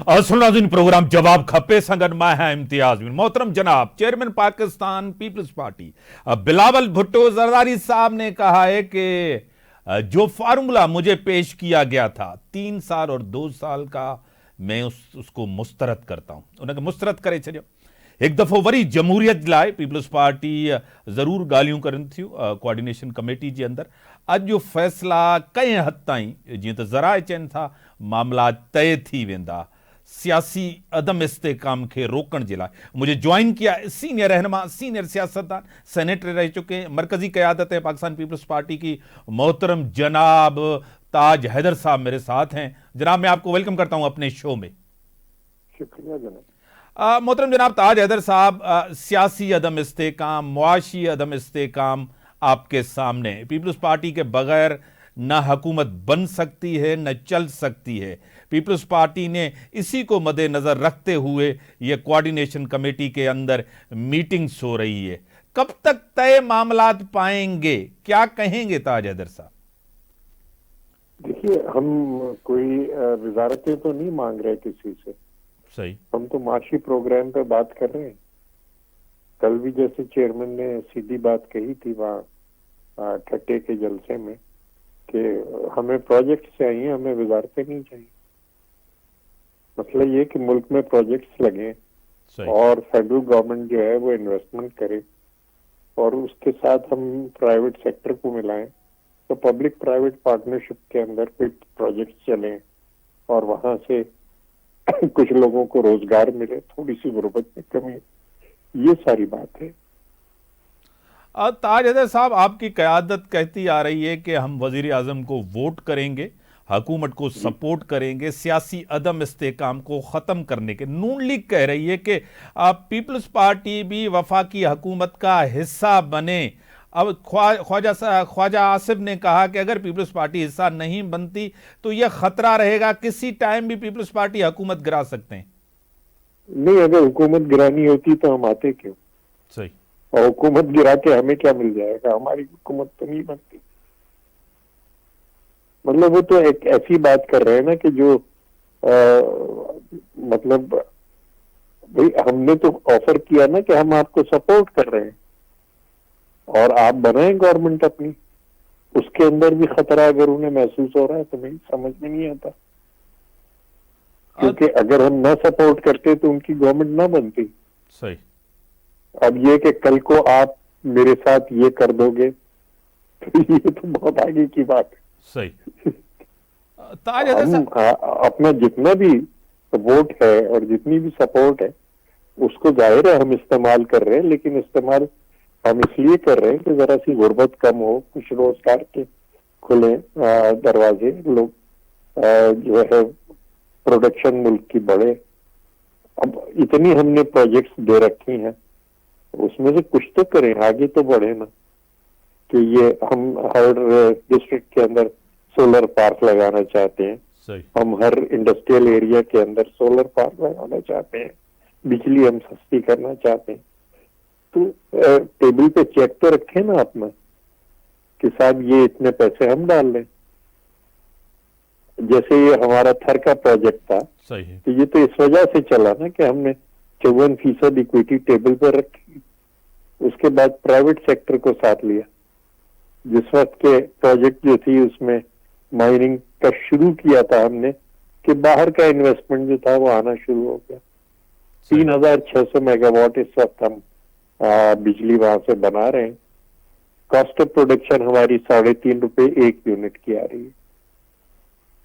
असलनाज़रीन programme जवाब खपे संगन मैं है इम्तियाज मोहतरम जनाब chairman Pakistan Peoples Party Bilawal Bhutto Zardari साहब ने कहा है कि जो फार्मूला मुझे पेश किया गया था 3 साल और 2 साल का मैं उसको मुस्तरद करता हूं। उन्हें मुस्तरद करे छो एक दफ़ो वरी जमहूरियत लाइ पीपल्स पार्टी ज़रूर ॻाल्हियूं करनि थियूं कोऑर्डिनेशन कमेटी जे अंदरि। अॼु जो फ़ैसिला कंहिं हद ताईं जीअं त ज़राए चवनि था मामला तय थी वेंदा सियासी अदम इस्तेकाम के रोकण जे लाइ। मुझे ज्वाइन किया सीनियर रहनुमा सीनियर सियासतदान सेनेटर रह चुके मरकजी क़यादत है पाकिस्तान पीपल्स पार्टी की मोहतरम जनाब ताज हैदर साहब मेरे साथ हैं। जनाब मैं आपको वेलकम करता हूं अपने शो में। शुक्रिया जनाब। मोहतरम जनाब ताज हैदर साहब, सियासी अदम इस्तेकाम मुआशी अदम इस्तेकाम आपके सामने। पीपल्स पार्टी के बगैर न हुकूमत बन सकती है न चल सकती है। पीपल्स पार्टी ने इसी को मद्देनजर रखते हुए यह कोऑर्डिनेशन कमेटी के अंदर मीटिंग्स हो रही है। कब तक तय मामलात पाएंगे, क्या कहेंगे ताज हैदर साहब? देखिए, हम कोई वजारतें तो नहीं मांग रहे किसी से। सही, हम तो माशी प्रोग्राम पे बात कर रहे हैं। कल भी जैसे चेयरमैन ने सीधी बात कही थी वहाँ ठट्टे के जलसे में कि हमें प्रोजेक्ट चाहिए, हमें वजारतें नहीं चाहिए। मसला ये कि मुल्क में प्रोजेक्ट्स लगे और फेडरल गवर्नमेंट जो है वो इन्वेस्टमेंट करे और उसके साथ हम प्राइवेट सेक्टर को मिलाएं तो पब्लिक प्राइवेट पार्टनरशिप के अंदर कोई प्रोजेक्ट चले और वहां से कुछ लोगों को रोजगार मिले, थोड़ी सी गुर्बत में कमी, ये सारी बात है। ताज हैदर साहब, आपकी क़यादत कहती आ रही है कि हम वजीर आजम को वोट करेंगे, हुकूमत को सपोर्ट करेंगे, सियासी अदम इस्तेकाम को ख़त्म करने के। नून लीग कह रही है कि पीपल्स पार्टी भी वफाकी हुकूमत का हिस्सा बने। अब ख्वाजा आसिफ ने कहा कि अगर पीपल्स पार्टी हिस्सा नहीं बनती तो यह खतरा रहेगा किसी टाइम भी पीपल्स पार्टी हुकूमत गिरा सकते हैं। नहीं, अगर हुकूमत गिरानी होती तो हम आते क्यों? सही। और हुकूमत गिरा के हमें क्या मिल जाएगा? हमारी हुकूमत तो नहीं बनती। मतलब वो तो एक ऐसी बात कर रहे हैं ना कि जो मतलब भाई हमने तो ऑफर किया ना कि हम आपको सपोर्ट कर रहे हैं और आप बनाएं गवर्नमेंट अपनी। उसके अंदर भी खतरा अगर उन्हें महसूस हो रहा है तो मेरी समझ में नहीं आता, क्योंकि अगर हम ना सपोर्ट करते तो उनकी गवर्नमेंट ना बनती। सही। अब ये कि कल को आप मेरे साथ ये कर दोगे तो ये तो बहुत आगे की बात है। सही। हम अपना जितना भी वोट है और जितनी भी सपोर्ट है उसको जाहिर है हम इस्तेमाल कर रहे हैं, लेकिन इस्तेमाल हम इसलिए कर रहे हैं कि जरा सी गुर्बत कम हो, कुछ रोजगार के खुले दरवाजे, लोग जो है प्रोडक्शन मुल्क की बढ़े। अब इतनी हमने प्रोजेक्ट्स दे रखी हैं, उसमें से कुछ तो करें, आगे तो बढ़े ना। कि ये हम हर डिस्ट्रिक्ट के अंदर सोलर पार्क लगाना चाहते हैं। सही। हम हर इंडस्ट्रियल एरिया के अंदर सोलर पार्क लगाना चाहते हैं, बिजली हम सस्ती करना चाहते हैं। तो टेबल पे चेक तो रखें ना अपना कि साहब ये इतने पैसे हम डाल लें। जैसे ये हमारा थर का प्रोजेक्ट था, सही है। तो ये तो इस वजह से चला ना कि हमने 54% इक्विटी टेबल पर रखी, उसके बाद प्राइवेट सेक्टर को साथ लिया। जिस वक्त के प्रोजेक्ट जो थी उसमें माइनिंग का शुरू किया था हमने कि बाहर का इन्वेस्टमेंट जो था वो आना शुरू हो गया। 3600 मेगावाट इस वक्त हम बिजली वहां से बना रहे हैं। कॉस्ट ऑफ प्रोडक्शन हमारी 3.5 रुपए 1 यूनिट की आ रही है।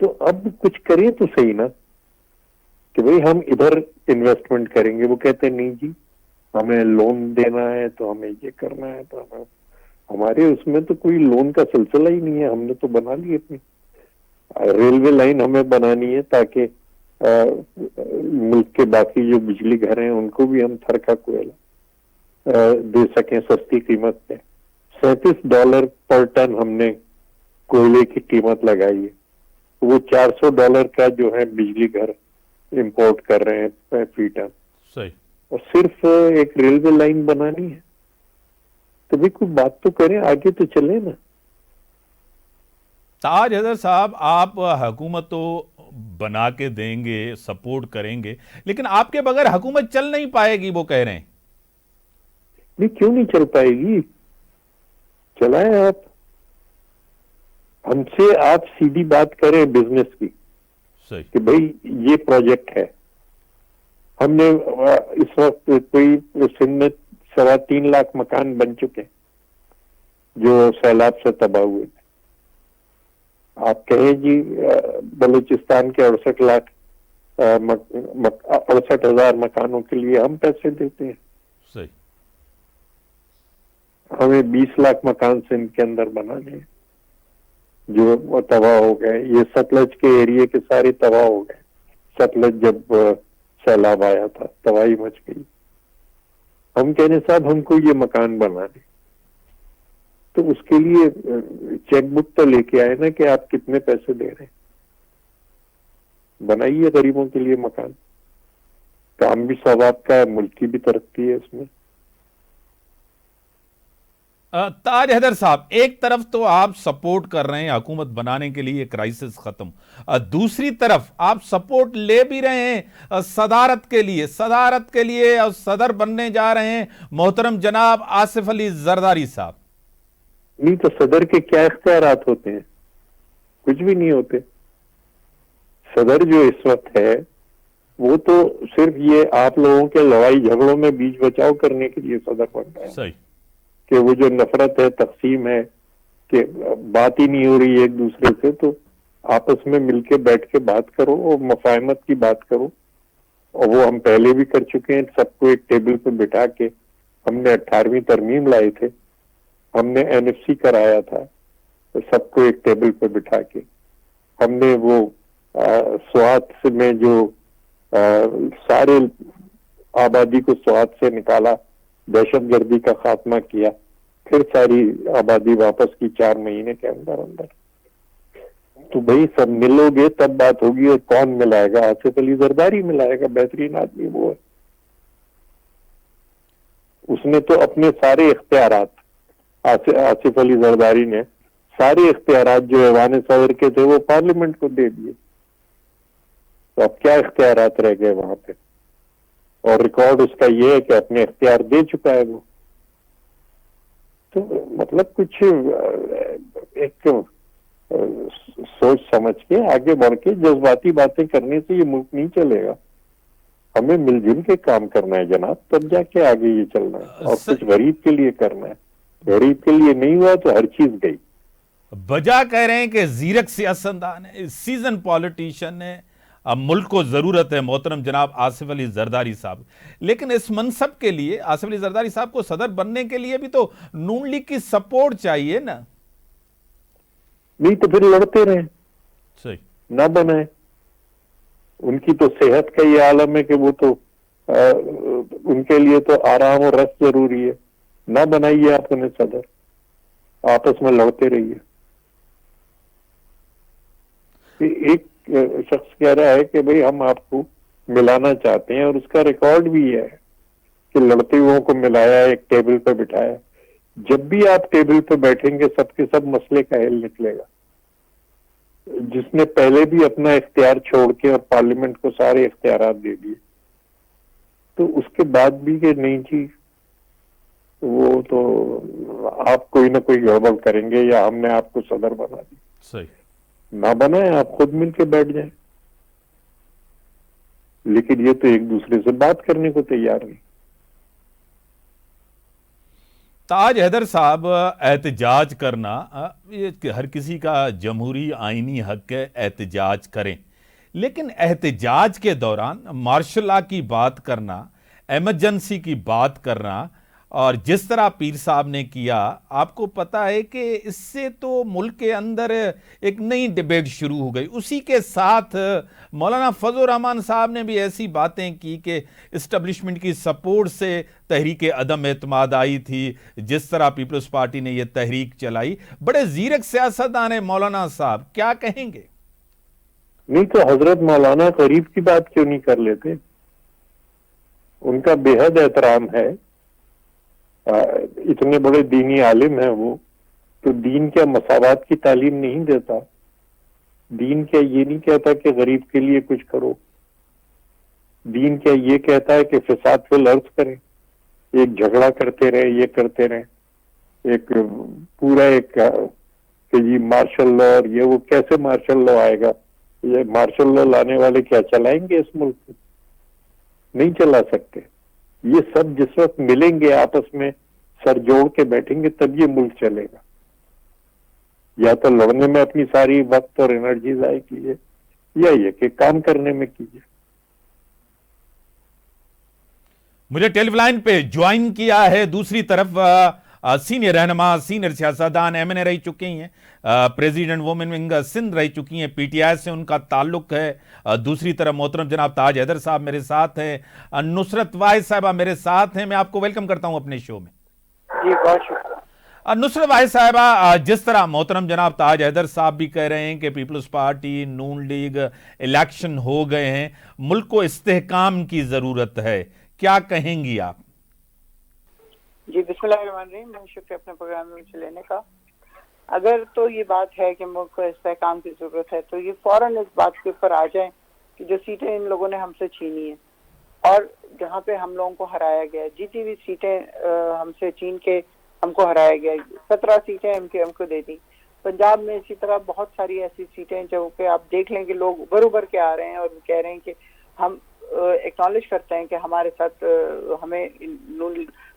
तो अब कुछ करिए तो सही ना कि भाई हम इधर इन्वेस्टमेंट करेंगे। वो कहते नहीं जी हमें लोन देना है तो हमें ये करना है, तो हमें, हमारे उसमें तो कोई लोन का सिलसिला ही नहीं है। हमने तो बना ली अपनी रेलवे लाइन, हमें बनानी है ताकि मुल्क के बाकी जो बिजली घर हैं उनको भी हम थर का कोयला दे सकें सस्ती कीमत पे। $37 पर टन हमने कोयले की कीमत लगाई है। वो $400 का जो है बिजली घर इंपोर्ट कर रहे हैं फी टन। सही। और सिर्फ एक रेलवे लाइन बनानी है, तो भी कोई बात तो करें, आगे तो चले ना। ताज हैदर साहब, आप हुकूमत तो बना के देंगे, सपोर्ट करेंगे, लेकिन आपके बगैर हुकूमत चल नहीं पाएगी, वो कह रहे हैं। नहीं, क्यों नहीं चल पाएगी? चलाएं आप। हमसे आप सीधी बात करें बिजनेस की सही। कि भाई ये प्रोजेक्ट है। हमने इस वक्त कोई सिंध में 3.25 लाख मकान बन चुके हैं जो सैलाब से तबाह हुए थे। आप कहें जी बलूचिस्तान के 68,000 मकानों के लिए हम पैसे देते हैं। सही। हमें 20 लाख मकान सिंध के अंदर बनाने हैं जो तबाह हो गए। ये सतलज के एरिया के सारे तबाह हो गए। सतलज जब सैलाब आया था, तबाही मच गई। हम कहने साहब हमको ये मकान बनाने, तो उसके लिए चेकबुक तो लेके आए ना कि आप कितने पैसे दे रहे हैं। बनाइए गरीबों के लिए मकान। काम भी सवाब का है, मुल्क की भी तरक्की है इसमें। ताज हैदर साहब, एक तरफ तो आप सपोर्ट कर रहे हैं हुकूमत बनाने के लिए, क्राइसिस खत्म, दूसरी तरफ आप सपोर्ट ले भी रहे हैं सदारत के लिए और सदर बनने जा रहे हैं मोहतरम जनाब आसिफ अली जरदारी साहब। नहीं तो सदर के क्या इख्तियारात होते हैं? कुछ भी नहीं होते। सदर जो इस वक्त है वो तो सिर्फ ये आप लोगों के लड़ाई झगड़ों में बीच बचाव करने के लिए सदर बन रहा है। सही। कि वो जो नफरत है, तकसीम है, कि बात ही नहीं हो रही एक दूसरे से, तो आपस में मिलके बैठ के बात करो और मुफाहमत की बात करो। और वो हम पहले भी कर चुके हैं। सबको एक टेबल पे बिठा के हमने 18वीं तरमीम लाई थे, हमने NFC कराया था, तो सबको एक टेबल पे बिठा के हमने वो स्वात में जो सारे आबादी को स्वात से निकाला, दहशतगर्दी का खात्मा किया, फिर सारी आबादी वापस की 4 महीने के अंदर अंदर। तो भाई सब मिलोगे तब बात होगी। और कौन मिलाएगा? आसिफ अली जरदारी मिलाएगा। बेहतरीन आदमी वो है। उसने तो अपने सारे इख्तियारात, आसिफ अली जरदारी ने सारे इख्तियारात जो ऐवान सदर के थे वो पार्लियामेंट को दे दिए। तो अब क्या इख्तियारात रह गए वहां पे? और रिकॉर्ड उसका ये है कि अपने इख्तियार दे चुका है वो। तो मतलब कुछ एक सोच समझ के आगे बढ़ के जज्बाती बातें करने से ये मुल्क नहीं चलेगा। हमें मिलजुल के काम करना है जनाब, तब जाके आगे ये चलना है। और कुछ गरीब के लिए करना है। गरीब के लिए नहीं हुआ तो हर चीज गई। वजह कह रहे हैं कि जीरक सियासतदान है, सीजन पॉलिटिशियन है, अब मुल्क को जरूरत है मोहतरम जनाब आसिफ अली जरदारी साहब। लेकिन इस मनसब के लिए आसिफ अली जरदारी साहब को सदर बनने के लिए भी तो नून लीग की सपोर्ट चाहिए ना। नहीं तो फिर लड़ते रहे, सही ना बनाए। उनकी तो सेहत का ये आलम है कि वो तो उनके लिए तो आराम और रेस्ट जरूरी है। ना बनाइए आप उन्हें सदर, आपस में लड़ते रहिए। एक शख्स कह रहा है कि भाई हम आपको मिलाना चाहते हैं, और उसका रिकॉर्ड भी है कि लड़ते हुओं को मिलाया, एक टेबल पे बिठाया। जब भी आप टेबल पे बैठेंगे सबके सब मसले का हल निकलेगा। जिसने पहले भी अपना इख्तियार छोड़ के और पार्लियामेंट को सारे इख्तियारात दे दिए, तो उसके बाद भी कि नहीं जी वो तो आप कोई ना कोई गड़बड़ करेंगे या हमने आपको सदर बना दी। सही। ना बनाए, आप खुद मिलके बैठ जाएं। लेकिन ये तो एक दूसरे से बात करने को तैयार नहीं। ताज हैदर साहब, एहतजाज करना ये हर किसी का जमहूरी आईनी हक है, एहतजाज करें, लेकिन एहतजाज के दौरान मार्शल लॉ की बात करना, एमरजेंसी की बात करना, और जिस तरह पीर साहब ने किया, आपको पता है कि इससे तो मुल्क के अंदर एक नई डिबेट शुरू हो गई। उसी के साथ मौलाना फजल रहमान साहब ने भी ऐसी बातें की कि इस्टेब्लिशमेंट की सपोर्ट से तहरीक अदम एतमाद आई थी। जिस तरह पीपल्स पार्टी ने यह तहरीक चलाई, बड़े जीरक सियासतदान है मौलाना साहब, क्या कहेंगे? नहीं तो हजरत मौलाना गरीब की बात क्यों नहीं कर लेते? उनका बेहद एहतराम है। इतने बड़े दीनी आलिम हैं वो, तो दीन क्या मसावात की तालीम नहीं देता? दीन क्या ये नहीं कहता कि गरीब के लिए कुछ करो, दीन क्या ये कहता है कि फिसाद फिल अर्ज करें, एक झगड़ा करते रहे, ये करते रहे, एक पूरा एक कि जी मार्शल लॉ और ये वो, कैसे मार्शल लॉ आएगा? ये मार्शल लॉ लाने वाले क्या चलाएंगे इस मुल्क को? नहीं चला सकते। ये सब जिस वक्त मिलेंगे आपस में, सर जोड़ के बैठेंगे, तब ये मुल्क चलेगा। या तो लड़ने में अपनी सारी वक्त और एनर्जी जाए कीजिए, या ये कि काम करने में कीजिए। मुझे टेलीलाइन पे ज्वाइन किया है दूसरी तरफ सीनियर रहनुमा, सीनियर सियासतदान, एमएनए रह चुकी हैं, प्रेसिडेंट वुमेन विंग सिंध रह चुकी हैं, पीटीआई से उनका ताल्लुक है। दूसरी तरफ मोहतरम जनाब ताज हैदर साहब मेरे साथ हैं, नुसरत वाहिद साहबा मेरे साथ हैं। मैं आपको वेलकम करता हूं अपने शो में। जी बहुत शुक्रिया। नुसरत वाहिद साहबा, जिस तरह मोहतरम जनाब ताज हैदर साहब भी कह रहे हैं कि पीपल्स पार्टी, नून लीग, इलेक्शन हो गए हैं, मुल्क को इस्तेहकाम की जरूरत है, क्या कहेंगी आप? जी बिस्मिल्लाहिर्रहमानिर्रहीम, बहुत शुक्रिया अपने प्रोग्राम में मुझे लेने का। अगर तो ये बात है कि मुल्क को इस्तेहकाम की जरूरत है, तो ये फौरन इस बात के ऊपर आ जाए कि जो सीटें इन लोगों ने हमसे छीनी है और जहाँ पे हम लोगों को हराया गया, जीती हुई सीटें हमसे छीन के हमको हराया गया, 17 सीटें एमकेएम को दे दी। पंजाब में इसी तरह बहुत सारी ऐसी सीटें जो कि आप देख लें कि लोग उभर उभर के आ रहे हैं और कह रहे हैं कि हम एक्नॉलेज करते हैं कि हमारे साथ हमें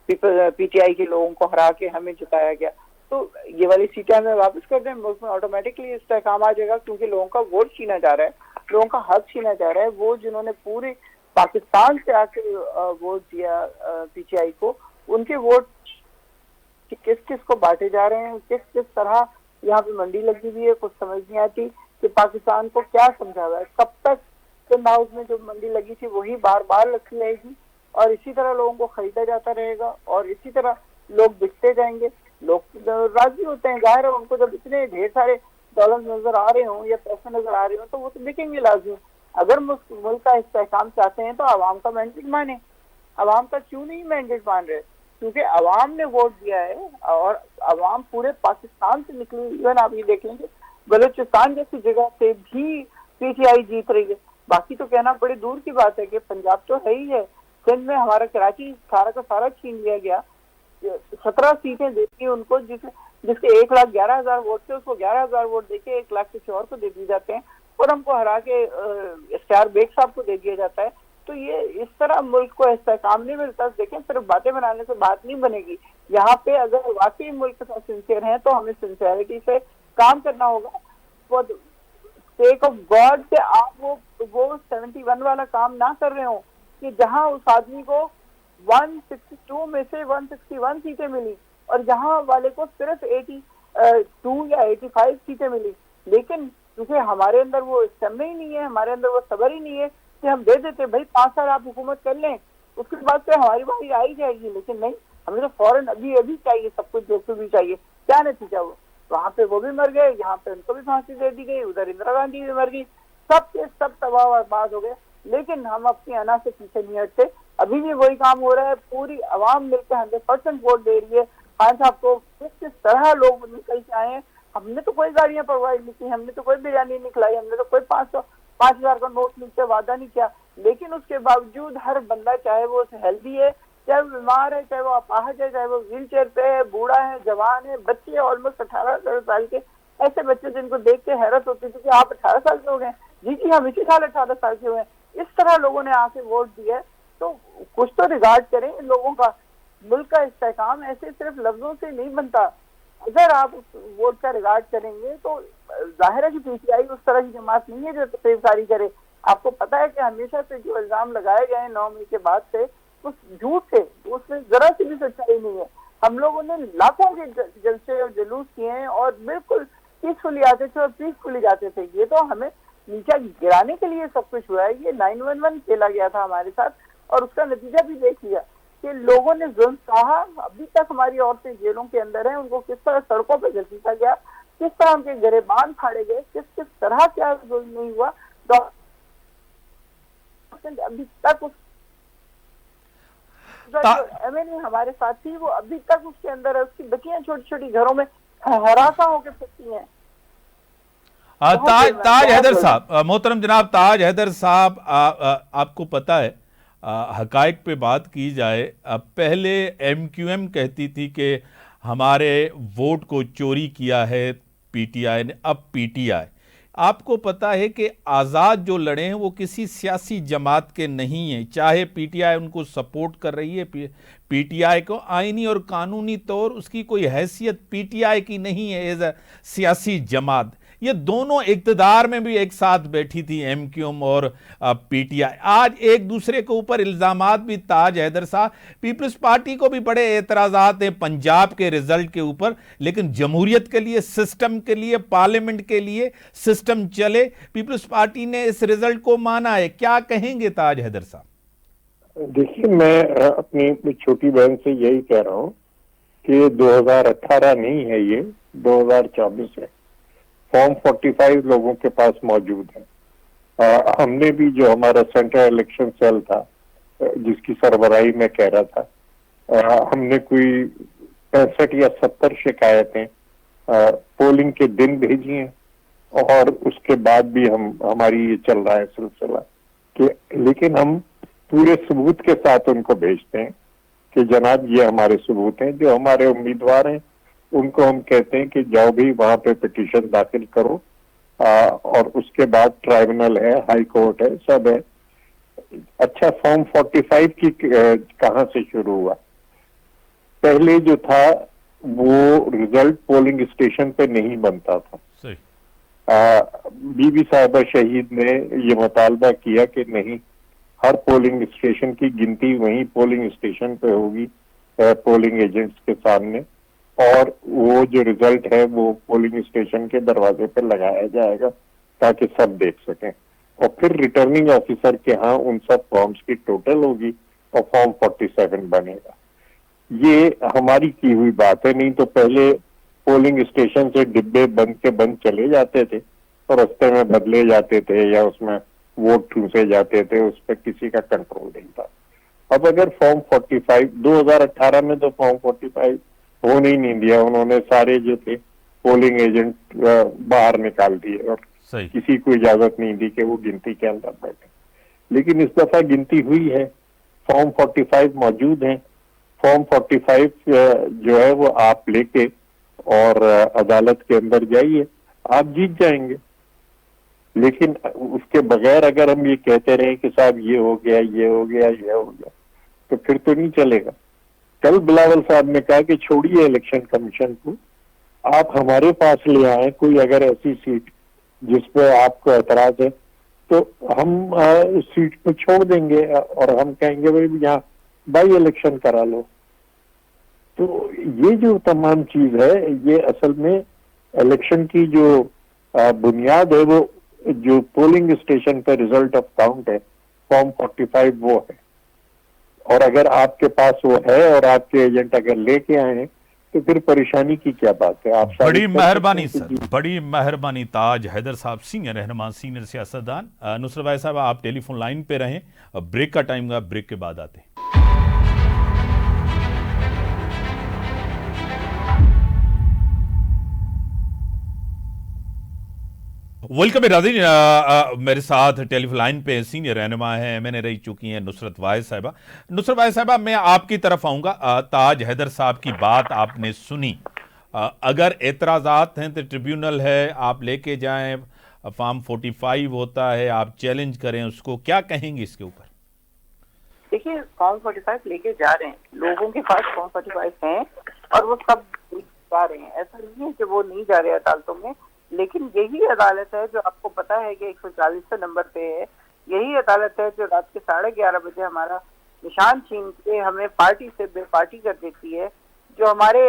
पीटीआई के लोगों को हरा के हमें जिताया गया, तो ये वाली सीटें हमें वापस कर दें, मुल्क में ऑटोमेटिकली इस्तेहकाम आ जाएगा, क्योंकि लोगों का वोट छीना जा रहा है, लोगों का हक छीना जा रहा है। वो जिन्होंने पूरे पाकिस्तान से आके वोट दिया पीटीआई को, उनके वोट किस किस को बांटे जा रहे हैं, किस किस तरह यहाँ पे मंडी लगी हुई है, कुछ समझ नहीं आती कि पाकिस्तान को क्या समझा हुआ है। कब तक सिंध हाउस में जो मंडी लगी थी वही बार बार रखी रहेगी और इसी तरह लोगों को खरीदा जाता रहेगा और इसी तरह लोग बिकते जाएंगे। लोग राजी होते हैं, जाहिर है, उनको जब इतने ढेर सारे डॉलर नजर आ रहे हों या पैसे नजर आ रहे हों तो वो तो बिकेंगे लाजमी। अगर मुल्क का इस्तेहकाम चाहते हैं तो आवाम का मैंडेट माने। आवाम का क्यों नहीं मैंडेट मान रहे? क्योंकि आवाम ने वोट दिया है और आवाम पूरे पाकिस्तान से निकली। इवन आप ये देख लेंगे बलूचिस्तान जैसी जगह से भी पीटीआई जीत रही है। बाकी तो कहना बड़ी दूर की बात है कि पंजाब तो है ही है, सिंध में हमारा कराची सारा का सारा छीन लिया गया। 17 सीटें देती है उनको, जिसके 1,11,000 वोट थे, उसको 11,000 वोट देके 1 लाख किसी और को दे दिए जाते हैं और हमको हरा के इख्तियार बेग साहब को दे दिया जाता है। तो ये इस तरह मुल्क को इस्तेहकाम नहीं मिलता। देखें, सिर्फ बातें बनाने से बात नहीं बनेगी। यहाँ पे अगर वाकई मुल्क के साथ सिंसियर हैं तो हमें सिंसियरिटी से काम करना होगा। सेक ऑफ गॉड से आप वो 71 वाला काम ना कर रहे हो कि जहां उस आदमी को 162 में से 161 सीटें मिली और जहां वाले को सिर्फ 82 या 85 सीटें मिली। लेकिन क्योंकि हमारे अंदर वो समय ही नहीं है, हमारे अंदर वो सब्र ही नहीं है कि हम दे देते भाई 5 साल आप हुकूमत कर लें, उसके बाद से हमारी बारी आ ही जाएगी। लेकिन नहीं, हमें तो फौरन अभी अभी चाहिए, सब कुछ जो भी चाहिए। क्या नतीजा हुआ? वहां पे वो भी मर गए, यहाँ पे उनको भी फांसी दे दी गई, उधर इंदिरा गांधी भी मर गई, सब के सब तबाह बर्बाद हो गए। लेकिन हम अपनी अना से पीछे नहीं हटते, अभी भी वही काम हो रहा है। पूरी आवाम मिलकर 100% वोट दे रही है खान साहब को। किस तरह लोग निकल के आए हैं, हमने तो कोई गाड़ियां प्रोवाइड नहीं की, हमने तो कोई बिरयानी नहीं खिलाई, हमने तो कोई 5,000 का नोट नीचे वादा नहीं किया। लेकिन उसके बावजूद हर बंदा, चाहे वो हेल्दी है, चाहे वो बीमार है, चाहे वो अपाहज है, चाहे वो व्हील चेयर पे है, बूढ़ा है, जवान है, बच्चे ऑलमोस्ट 18 साल के, ऐसे बच्चे जिनको देख के हैरत होती थी कि आप 18 साल के हो गए। जी हम इसी साल 18 साल के हुए। इस तरह लोगों ने आके वोट दिया है, तो कुछ तो रिगार्ड करें इन लोगों का। मुल्क का इस्तेहकाम ऐसे सिर्फ लफ्जों से नहीं बनता। अगर आप उस वोट का रिगार्ड करेंगे तो जाहिर है कि पीटीआई उस तरह की जमात नहीं है जो तकरीबकारी करे। आपको पता है कि हमेशा से जो इल्जाम लगाए गए 9 मई के बाद से उस झूठ थे, उसमें जरा सी भी सच्चाई नहीं है। हम लोगों ने लाखों के जलसे और जुलूस किए हैं और बिल्कुल पीसफुली आते थे और पीसफुली जाते थे। ये तो हमें नीचे गिराने के लिए सब कुछ हुआ है। ये 911 खेला गया था हमारे साथ और उसका नतीजा भी देख लिया कि लोगों ने जुल्म सहा। अभी तक हमारी औरतें जेलों के अंदर हैं, उनको किस तरह सड़कों पर घसीटा गया, किस तरह उनके गिरेबान फाड़े गए, किस किस तरह क्या जुल्म नहीं हुआ। अभी तक उस एमएनए हमारे साथ थी, वो अभी तक उसके अंदर है, उसकी बच्चियां छोटी छोटी घरों में हरासा होकर फिरती हैं। ताज ताज हैदर साहब, मोहतरम जनाब ताज हैदर साहब, आपको पता है हकाइक पे बात की जाए, पहले एमक्यूएम कहती थी कि हमारे वोट को चोरी किया है पीटीआई ने, अब पीटीआई। आपको पता है कि आज़ाद जो लड़े हैं वो किसी सियासी जमात के नहीं हैं, चाहे पीटीआई उनको सपोर्ट कर रही है, पीटीआई को आईनी और कानूनी तौर उसकी कोई हैसियत पीटीआई की नहीं है एज अ सियासी जमात। ये दोनों इक़्तिदार में भी एक साथ बैठी थी, एमक्यूएम और पीटीआई। आज एक दूसरे के ऊपर इल्ज़ामात भी, ताज हैदर साहब, पीपल्स पार्टी को भी बड़े एतराज़ात हैं पंजाब के रिजल्ट के ऊपर, लेकिन जमहूरियत के लिए, सिस्टम के लिए, पार्लियामेंट के लिए सिस्टम चले, पीपल्स पार्टी ने इस रिजल्ट को माना है। क्या कहेंगे ताज हैदर साहब? देखिए, मैं अपनी छोटी बहन से यही कह रहा हूँ कि 2018 नहीं है, ये 2024 है। फॉर्म 45 लोगों के पास मौजूद है। हमने भी, जो हमारा सेंट्रल इलेक्शन सेल था जिसकी सरबराही में कह रहा था, हमने कोई 65 या 70 शिकायतें पोलिंग के दिन भेजी हैं, और उसके बाद भी हमारी ये चल रहा है सिलसिला कि, लेकिन हम पूरे सबूत के साथ उनको भेजते हैं कि जनाब ये हमारे सबूत हैं। जो हमारे उम्मीदवार हैं उनको हम कहते हैं कि जाओ भी वहां पे पिटीशन दाखिल करो, और उसके बाद ट्राइब्यूनल है, हाई कोर्ट है, सब है। अच्छा, फॉर्म 45 की कहां से शुरू हुआ? पहले जो था वो रिजल्ट पोलिंग स्टेशन पे नहीं बनता था। सही। बीबी साहिबा शहीद ने ये मुतालबा किया कि नहीं, हर पोलिंग स्टेशन की गिनती वहीं पोलिंग स्टेशन पे होगी, पोलिंग एजेंट्स के सामने, और वो जो रिजल्ट है वो पोलिंग स्टेशन के दरवाजे पर लगाया जाएगा ताकि सब देख सकें। और फिर रिटर्निंग ऑफिसर के यहाँ उन सब फॉर्म्स की टोटल होगी और फॉर्म 47 बनेगा। ये हमारी की हुई बात है, नहीं तो पहले पोलिंग स्टेशन से डिब्बे बंद के बंद चले जाते थे और रास्ते में बदले जाते थे या उसमें वोट ठूसे जाते थे, उस पर किसी का कंट्रोल नहीं था। अब अगर फॉर्म 45, 2018 में तो फॉर्म 45 होने ही नहीं दिया, उन्होंने सारे जो थे पोलिंग एजेंट बाहर निकाल दिए और किसी को इजाजत नहीं दी कि वो गिनती के अंदर बैठे। लेकिन इस दफा गिनती हुई है, फॉर्म 45 मौजूद है। फॉर्म 45 जो है वो आप लेके और अदालत के अंदर जाइए, आप जीत जाएंगे। लेकिन उसके बगैर अगर हम ये कहते रहे कि साहब ये हो गया, ये हो गया, ये हो गया, तो फिर तो नहीं चलेगा। कल बिलावल साहब ने कहा कि छोड़िए इलेक्शन कमीशन को, आप हमारे पास ले आए कोई अगर ऐसी सीट जिस पे आपको एतराज है, तो हम उस सीट को छोड़ देंगे और हम कहेंगे भाई यहाँ बाई इलेक्शन करा लो। तो ये जो तमाम चीज है, ये असल में इलेक्शन की जो बुनियाद है, वो जो पोलिंग स्टेशन पे रिजल्ट ऑफ काउंट है, फॉर्म 45 वो है। और अगर आपके पास वो है और आपके एजेंट अगर लेके आए हैं, तो फिर परेशानी की क्या बात है? आप बड़ी मेहरबानी सर, बड़ी मेहरबानी। ताज हैदर साहब, सीनियर रहनुमा, सीनियर सियासतदान। नुसरत भाई साहब, आप टेलीफोन लाइन पे रहें, ब्रेक का टाइम का, ब्रेक के बाद आते हैं। वेलकम राजी। मेरे साथ टेलीफोन लाइन पे सीनियर रहनुमा है, मैंने रह चुकी हैं नुसरत वाहिद साहिबा। नुसरत वाहिद साहिबा, मैं आपकी तरफ आऊँगा। ताज हैदर साहब की बात आपने सुनी, अगर एतराज़ात हैं तो ट्रिब्यूनल है, आप लेके जाएं, फॉर्म 45 होता है, आप चैलेंज करें उसको, क्या कहेंगे इसके ऊपर? देखिए, फॉर्म 45 लेके जा रहे हैं, लोगों के पास फॉर्म 45 हैं और वो सब जा रहे हैं। ऐसा नहीं है कि वो नहीं जा रहे अदालतों में, लेकिन यही अदालत है जो आपको पता है कि 140 नंबर पे है। यही अदालत है जो रात के 11:30 बजे हमारा निशान छीन के हमें पार्टी से बेपार्टी कर देती है, जो हमारे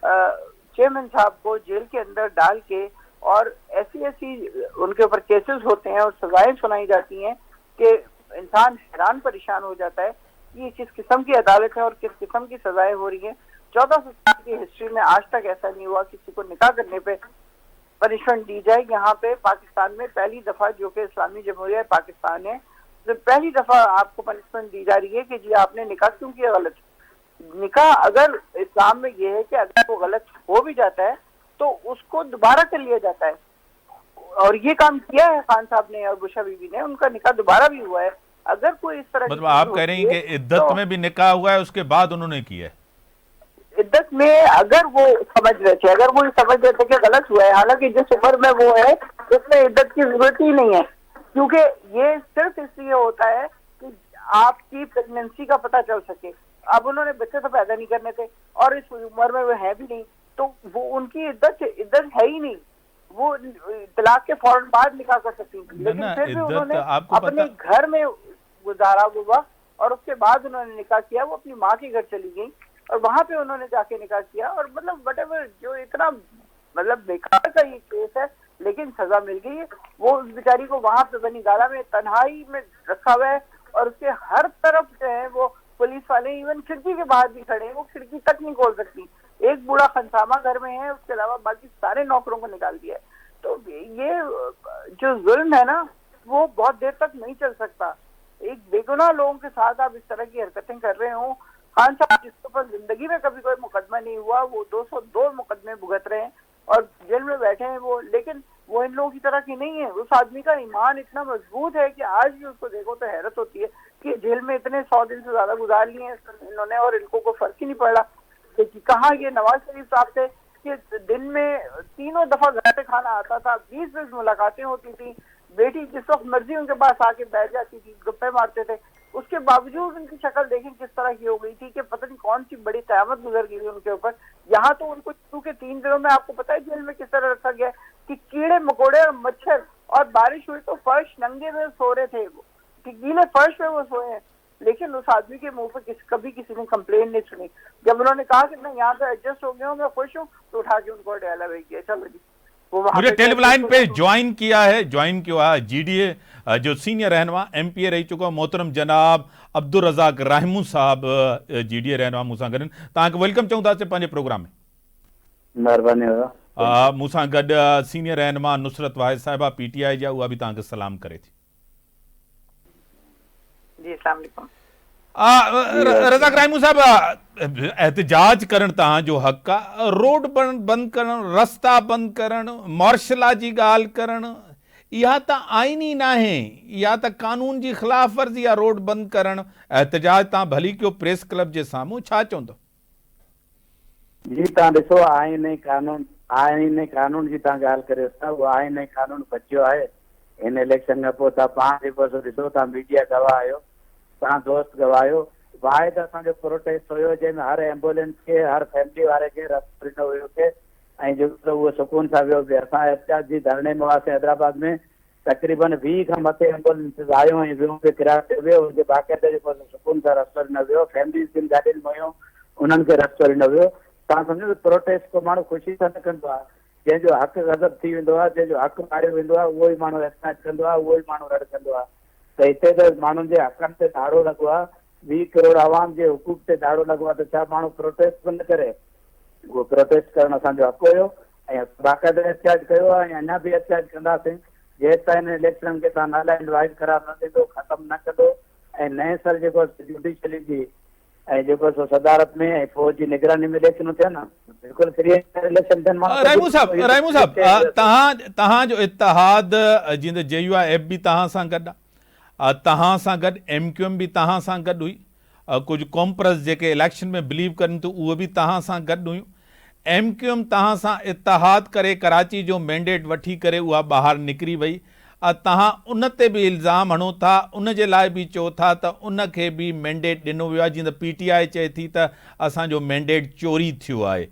चेयरमैन साहब को जेल के अंदर डाल के और ऐसी उनके ऊपर केसेस होते हैं और सजाएं सुनाई जाती हैं कि इंसान हैरान परेशान हो जाता है कि ये किस किस्म की अदालत है और किस किस्म की सजाएं हो रही हैं। 1400 साल की हिस्ट्री में आज तक ऐसा नहीं हुआ किसी को निकाह करने पे पनिशमेंट दी जाए। यहाँ पे पाकिस्तान में पहली दफा, जो कि इस्लामी जमहूरिया पाकिस्तान है, तो पहली दफा आपको पनिशमेंट दी जा रही है कि जी आपने निकाह क्यों किया गलत। निकाह अगर इस्लाम में ये है कि अगर वो गलत हो भी जाता है तो उसको दोबारा कर लिया जाता है। और ये काम किया है खान साहब ने और बुशा बीबी ने, उनका निकाह दोबारा भी हुआ है। अगर कोई इस तरह मतलब आप कह रही हैं कि इद्दत में भी निकाह हुआ है, उसके बाद उन्होंने किया है? इद्दत में अगर वो समझ रहे थे, अगर वो समझ रहे थे कि गलत हुआ है, हालांकि जिस उम्र में वो है उसमें इद्दत की जरूरत ही नहीं है, क्योंकि ये सिर्फ इसलिए होता है कि आपकी प्रेगनेंसी का पता चल सके। अब उन्होंने बच्चे तो पैदा नहीं करने थे और इस उम्र में वो है भी नहीं, तो वो उनकी इद्दत है ही नहीं, वो तलाक के फौरन बाद निकाह कर सकती थी। लेकिन फिर भी उन्होंने अपने घर में गुजारा हुआ और उसके बाद उन्होंने निकाह किया। वो अपनी माँ के घर चली गई और वहां पे उन्होंने जाके निकाह किया, और मतलब वटेवर जो इतना मतलब बेकार का ये केस है, लेकिन सजा मिल गई है। वो उस बेचारी को वहां पे बनी गाला में तन्हाई में रखा हुआ है और उसके हर तरफ जो है वो पुलिस वाले इवन खिड़की के बाहर भी खड़े हैं, वो खिड़की तक नहीं खोल सकती। एक बूढ़ा खनसामा घर में है, उसके अलावा बाकी सारे नौकरों को निकाल दिया है। तो ये जो जुल्म है ना, वो बहुत देर तक नहीं चल सकता। एक बेगुनाह लोगों के साथ आप इस तरह की हरकतें कर रहे हो। खान साहब जिसके ऊपर जिंदगी में कभी कोई मुकदमा नहीं हुआ, वो 202 मुकदमे भुगत रहे हैं और जेल में बैठे हैं वो, लेकिन वो इन लोगों की तरह की नहीं है। उस आदमी का ईमान इतना मजबूत है कि आज भी उसको देखो तो हैरत होती है कि जेल में इतने 100 दिन से ज्यादा गुजार लिए हैं इन्होंने और इनको कोई फर्क ही नहीं पड़ा। कि कहाँ ये नवाज शरीफ साहब थे कि दिन में 3 दफा घर पे खाना आता था, 20-20 मुलाकातें होती थी, बेटी जिस वक्त मर्जी उनके पास आके बैठ जाती थी, गप्पे मारते थे। उसके बावजूद उनकी शक्ल देखें किस तरह की हो गई थी कि पता नहीं कौन सी बड़ी कयामत गुजर गई थी उनके ऊपर। यहाँ तो उनको शुरू के 3 दिनों में आपको पता है जेल में किस तरह रखा गया कि कीड़े मकोड़े और मच्छर, और बारिश हुई तो फर्श नंगे में सो रहे थे, वो गीले फर्श में वो सोए हैं। लेकिन उस आदमी के मुंह पर कभी किसी ने कंप्लेन नहीं सुनी। जब उन्होंने कहा कि मैं यहाँ पे एडजस्ट हो गया हूँ, मैं खुश हूँ, तो उठा के उनको अडयाला भेज दिया, चलो जी। मुझे टेलीलाइन पे ज्वाइन किया है जीडीए जो सीनियर रहनुमा एमपीए रही चुका मोहतरम जनाब अब्दुल रज़ाक राहिमू साहब जीडीए रहनुमा मूंसां गॾु। तव्हांखे वेलकम चवंदासीं पंहिंजे प्रोग्राम में। महिरबानी मूंसां गॾु सीनियर रहनुमा नुसरत वाहिद साहिबा पीटीआई जा, उहा बि तव्हांखे सलाम करे थी। जी अस्सलाम वालेकुम। रज़ाक राहिमू साहब, एहतजाज करण तव्हांजो हक़ आहे, रोड बंदि करण, रस्ता बंदि करण, मार्शला जी ॻाल्हि करण, इहा त आईनी नाहे, इहा त कानून जी ख़िलाफ़ वर्ज़ी आहे। रोड बंदि करण, एहतजाज तव्हां भली कयो प्रेस क्लब जे साम्हूं, छा चवंदो? जी तव्हां ॾिसो आईन ऐं कानून जी तव्हां ॻाल्हि करियो था, उहो आईन ऐं कानून बचियो आहे हिन इलेक्शन खां पोइ। तव्हां पाण जेको ॾिसो, तव्हां मीडिया गवाह आहियो, तव्हां दोस्त गवाह आहियो। वाहिद असांजो प्रोटेस्ट हुयो जंहिंमें हर एम्बुलेंस खे, हर फैमिली वारे खे रस्तो ॾिनो वियो खे, ऐं जेको उहो सुकून सां वियो। असां एहतियात जी धरणे में हुआसीं हैदराबाद में, तक़रीबन 20 खां मथे एम्बुलेंसिस आहियो ऐं वियो पे किराए ते वियो, हुनजे बाक़ाइदा जेको सुकून सां रस्तो ॾिनो वियो। फैमिलीज़ जिन गाॾियुनि में हुयूं उन्हनि खे रस्तो ॾिनो वियो। तव्हां सम्झो प्रोटेस्ट को माण्हू ख़ुशी सां न कंदो आहे, जंहिंजो हक़ गज़ब थी वेंदो आहे, जंहिंजो हक़ मारियो वेंदो आहे, उहो ई माण्हू एहतियात कंदो आहे, उहो ई माण्हू रड़ कंदो आहे। त हिते त माण्हुनि जे हक़नि ते धाड़ो लॻो आहे, 20 करोड़ आवाम जे हुकूक ते धाड़ो लॻो आहे, त छा माण्हू प्रोटेस्ट बि न करे? उहो प्रोटेस्ट करण असांजो हक़ हुयो ऐं बाक़ाइदा एहतियात कयो आहे ऐं अञा बि एहतियात कंदासीं जेसि ताईं इलेक्शन खे तव्हां नालाइन वाइड ख़राब न थींदो, ख़तमु न कंदो। ऐं नए सर जेको जुडिशरी जी ऐं जेको सदारत में ऐं फौज जी निगरानी में इलेक्शन थिया न, बिल्कुलु फ्री इलेक्शन थियनि। राहिमू साहब तव्हांजो इत्तेहाद जीअं त JUIF बि तव्हां सां गॾु आहे, तव्हां सां गॾु MQM बि तव्हां सां गॾु हुई, कुझु कॉम्प्रेस जेके इलेक्शन में बिलीव कनि थियूं उहे बि तव्हां सां गॾु हुयूं। MQM तव्हां सां इत्तेहाद करे कराची जो मैंडेट वठी करे उहा ॿाहिरि निकिरी वई। तव्हां उन ते बि इल्ज़ाम हणो था, उन जे लाइ बि चओ था त उन खे बि मैंडेट ॾिनो वियो आहे, जीअं त PTI चए थी त असांजो मैंडेट चोरी थियो आहे।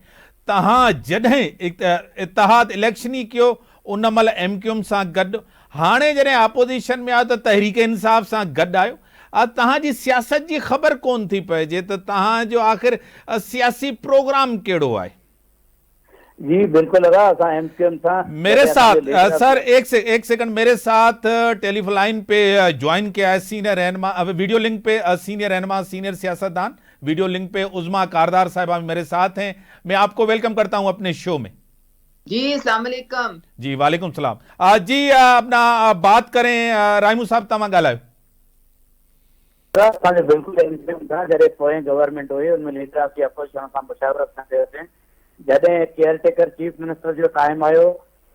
तव्हां जॾहिं इत्तेहाद इलेक्शन ई कयो उन महिल MQM सां गॾु, हाणे जॾहिं अपोज़िशन में आहियो त तहरीक इंसाफ़ सां गॾु आहियो। तव्हांजी सियासत जी ख़बर कोन थी पइजे त तव्हांजो आख़िर सियासी प्रोग्राम कहिड़ो आहे। जी बिल्कुल MQM था। मेरे साथ सर एक सेकंड मेरे साथ टेलीफोन लाइन पे ज्वाइन किया है सीनियर रहनुमा, वीडियो लिंक पे सीनियर रहनुमा, सीनियर सियासतदान, वीडियो लिंक पे उज़मा कारदार साहिबा मेरे साथ हैं। मैं आपको वेलकम करता हूं अपने शो में। जी अस्सलाम वालेकुम। जी वालेकुम सलाम। जी अपना बात करें राहिमू साहब, तव्हां ॻाल्हायो। बिल्कुलु जॾहिं पोएं गवर्नमेंट हुई उनमें लीडर ऑफ दी अपोजिशन सां मुशावरत न कयोसीं। जॾहिं केयर टेकर चीफ मिनिस्टर जो टाइम आयो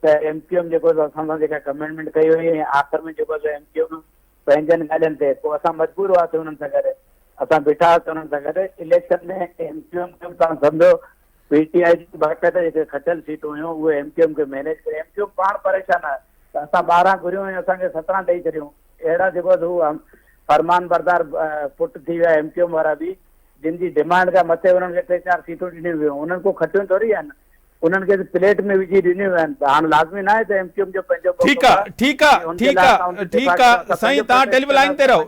त एमक्यूएम जेको असां सां जेका कमिटमेंट कई हुई ऐं आख़िर में जेको एमक्यूएम पंहिंजनि ॻाल्हियुनि ते पोइ असां मजबूर हुआसीं हुननि सां गॾु, असां बीठा हुआसीं हुननि सां गॾु। इलेक्शन में एमक्यूएम खे तव्हां सम्झो पीटीआई जी बाक़ाइदा जेके खटियल सीटूं हुयूं उहे एमक्यूएम खे मैनेज करे, एमक्यूएम पाण परेशान आहे त असां 12 घुरियूं ऐं असांखे 17 ॾेई छॾियूं। अहिड़ा जेको हू फरमान बरदार पुट थी विया एमक्यूएम वारा बि, जिन जी डिमांड खां मथे हुननि खे 3-4 सीटूं ॾिनियूं वियूं, उन्हनि को खटियूं थोरी आहिनि, उन्हनि खे प्लेट में विझी ॾिनियूं आहिनि। त हाणे लाज़मी न आहे त एमक्यूएम जो पंहिंजो ठीक है साईं, तव्हां टेलीफोन लाइन ते रहो,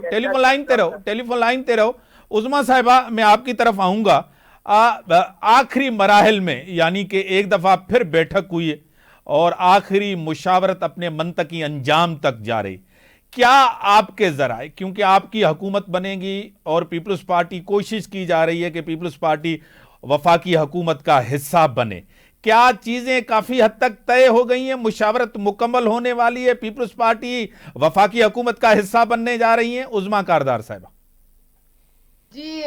टेलीफोन लाइन ते रहो। उज़मा साहिबा, मैं आपकी तरफ आऊंगा। आखिरी मराहल में यानी कि एक दफा फिर बैठक हुई है और आखिरी मुशावरत अपने मंतकी अंजाम तक जा रही, क्या आपके जराए, क्योंकि आपकी हुकूमत बनेगी और पीपल्स पार्टी कोशिश की जा रही है कि पीपल्स पार्टी वफाकी हुकूमत का हिस्सा बने, क्या चीजें काफी हद तक तय हो गई हैं, मुशावरत मुकम्मल होने वाली है, पीपल्स पार्टी वफाकी हुकूमत का हिस्सा बनने जा रही है? उज़मा कारदार साहिबा जी,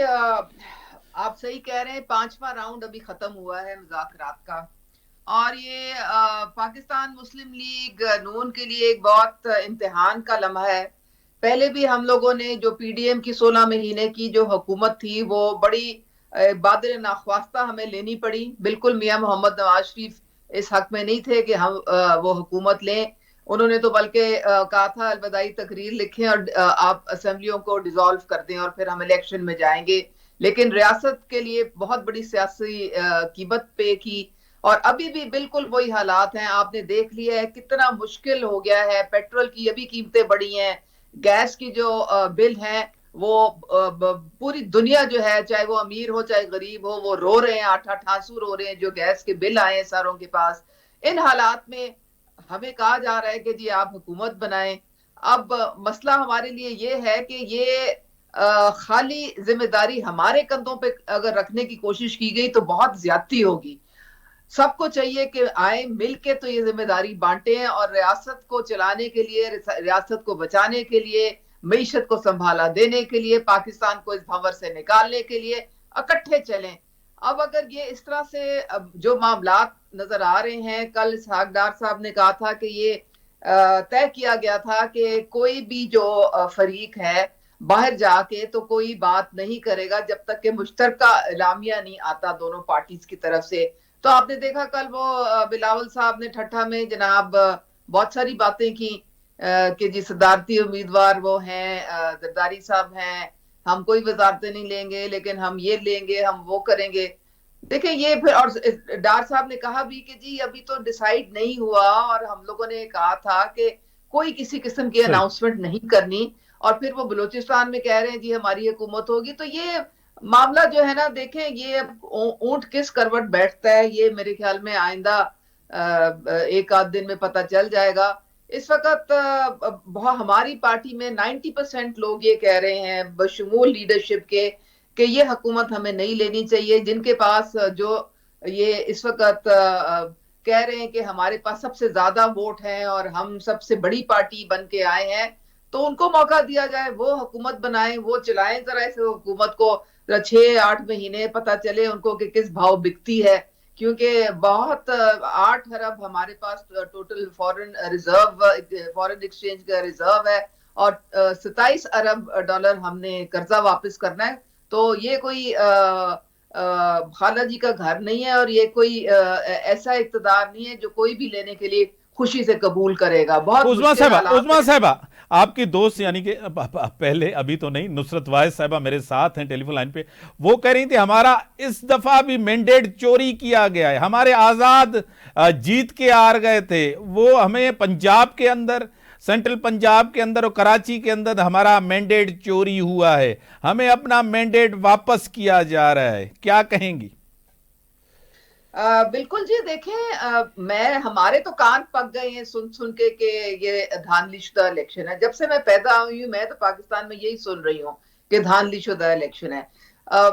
आप सही कह रहे हैं। 5वां राउंड अभी खत्म हुआ है मुज़ाकरात का, और ये पाकिस्तान मुस्लिम लीग नून के लिए एक बहुत इम्तिहान का लम्हा है। पहले भी हम लोगों ने जो पीडीएम की 16 महीने की जो हुकूमत थी वो बड़ी बादल नाख्वास्ता हमें लेनी पड़ी। बिल्कुल मियां मोहम्मद नवाज शरीफ इस हक में नहीं थे कि हम वो हुकूमत लें। उन्होंने तो बल्कि कहा था अलविदाई तकरीर लिखें और आप असेंबलियों को डिसॉल्व कर दें और फिर हम इलेक्शन में जाएंगे। लेकिन रियासत के लिए बहुत बड़ी सियासी कीमत पे की, और अभी भी बिल्कुल वही हालात हैं। आपने देख लिया है कितना मुश्किल हो गया है, पेट्रोल की अभी कीमतें बढ़ी हैं, गैस की जो बिल हैं वो पूरी दुनिया जो है, चाहे वो अमीर हो चाहे गरीब हो, वो रो रहे हैं, आंसू रो रहे हैं जो गैस के बिल आए हैं सारों के पास। इन हालात में हमें कहा जा रहा है कि जी आप हुकूमत बनाएं। अब मसला हमारे लिए ये है कि ये खाली जिम्मेदारी हमारे कंधों पे अगर रखने की कोशिश की गई तो बहुत ज्यादती होगी। सबको चाहिए कि आए मिलके तो ये जिम्मेदारी बांटे और रियासत को चलाने के लिए, रियासत को बचाने के लिए, मईशत को संभाला देने के लिए, पाकिस्तान को इस भंवर से निकालने के लिए इकट्ठे चलें। अब अगर ये इस तरह से जो मामलात नजर आ रहे हैं, कल इसहाक डार साहब ने कहा था कि ये तय किया गया था कि कोई भी जो फरीक है बाहर जाके तो कोई बात नहीं करेगा जब तक कि मुश्तरका एलामिया नहीं आता दोनों पार्टीज की तरफ से। तो आपने देखा कल वो बिलावल साहब ने ठट्ठा में जनाब बहुत सारी बातें की कि जी सदारती उम्मीदवार वो हैं, जरदारी साहब हैं, हम कोई वजारतें नहीं लेंगे लेकिन हम ये लेंगे, हम वो करेंगे। देखिए ये फिर, और डार साहब ने कहा भी कि जी अभी तो डिसाइड नहीं हुआ, और हम लोगों ने कहा था कि कोई किसी किस्म की अनाउंसमेंट नहीं करनी, और फिर वो बलूचिस्तान में कह रहे हैं जी हमारी हुकूमत होगी। तो ये मामला जो है ना, देखें ये ऊंट किस करवट बैठता है ये मेरे ख्याल में आइंदा एक आध दिन में पता चल जाएगा। इस वक्त हमारी पार्टी में 90% लोग ये कह रहे हैं बशमूल लीडरशिप के कि ये हुकूमत हमें नहीं लेनी चाहिए। जिनके पास जो ये इस वक्त कह रहे हैं कि हमारे पास सबसे ज्यादा वोट हैं और हम सबसे बड़ी पार्टी बन के आए हैं, तो उनको मौका दिया जाए, वो हुकूमत बनाएं, वो चलाएं जरा इस हुकूमत को। 6-8 महीने पता चले उनको कि किस भाव बिकती है, क्योंकि बहुत 8 अरब हमारे पास टोटल फॉरेन एक्सचेंज का रिजर्व है और 27 अरब डॉलर हमने कर्जा वापस करना है। तो ये कोई खाला जी का घर नहीं है, और ये कोई ऐसा इक़्तिदार नहीं है जो कोई भी लेने के लिए खुशी से कबूल करेगा। बहुत उज़मा साहिबा आपकी दोस्त यानी कि पहले, अभी तो नहीं, नुसरत वाहिद साहिबा मेरे साथ हैं टेलीफोन लाइन पे, वो कह रही थी हमारा इस दफा भी मैंडेट चोरी किया गया है, हमारे आजाद जीत के हार गए थे, वो हमें पंजाब के अंदर, सेंट्रल पंजाब के अंदर और कराची के अंदर हमारा मैंडेट चोरी हुआ है, हमें अपना मैंडेट वापस किया जा रहा है, क्या कहेंगी? बिल्कुल जी, देखें हमारे तो कान पक गए हैं सुन सुन के कि ये धांधलीशुदा इलेक्शन है। जब से मैं पैदा हुई हूँ मैं तो पाकिस्तान में यही सुन रही हूँ कि धांधलीशुदा इलेक्शन है।